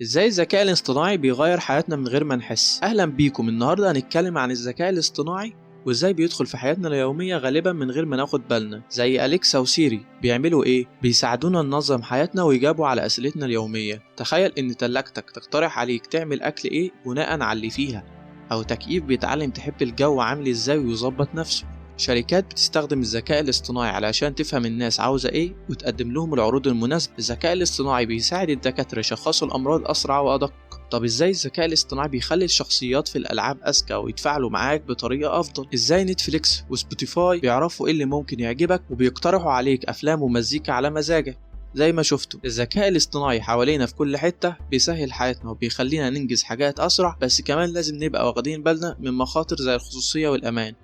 ازاي الذكاء الاصطناعي بيغير حياتنا من غير ما نحس؟ اهلا بيكم. النهارده هنتكلم عن الذكاء الاصطناعي وازاي بيدخل في حياتنا اليومية غالبا من غير ما ناخد بالنا. زي أليكسا وسيري بيعملوا ايه؟ بيساعدونا ننظم حياتنا ويجابوا على أسئلتنا اليومية. تخيل ان تلاجتك تقترح عليك تعمل اكل ايه بناء على اللي فيها، او تكييف بيتعلم تحب الجو عامل ازاي ويظبط نفسه. شركات بتستخدم الذكاء الاصطناعي علشان تفهم الناس عاوزة ايه وتقدم لهم العروض المناسبة. الذكاء الاصطناعي بيساعد الدكاترة يشخصوا الأمراض أسرع وأدق. طب ازاي الذكاء الاصطناعي بيخلي الشخصيات في الألعاب أذكى ويتفاعلوا معاك بطريقة أفضل؟ ازاي نتفليكس وسبوتيفاي بيعرفوا ايه اللي ممكن يعجبك وبيقترحوا عليك أفلام ومزيكا على مزاجك؟ زي ما شفتوا، الذكاء الاصطناعي حوالينا في كل حتة بيسهل حياتنا وبيخلينا ننجز حاجات أسرع، بس كمان لازم نبقى واخدين بالنا من مخاطر زي الخصوصية والأمان.